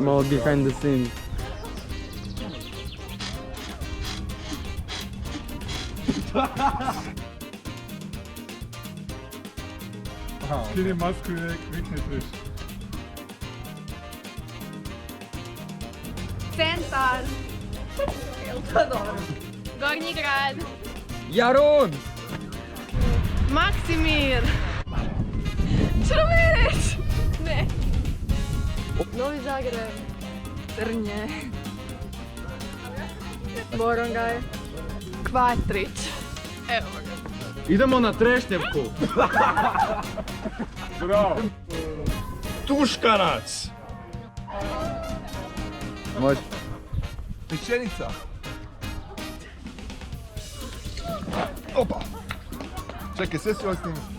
Malo behind the scenes. Skini masku i nek vikne triš. Centar. Jel to dobro? Gornji grad. Jarun! Maksimir. Črveneć. Ne. Novi Zagreb. Trnje. Borongaj. Kvatrić. Evo ga. Idemo na Trešnjevku! Bravo. Tuškanac! Može. Pečenica! Opa! Čekaj, sve si ovo snimiti.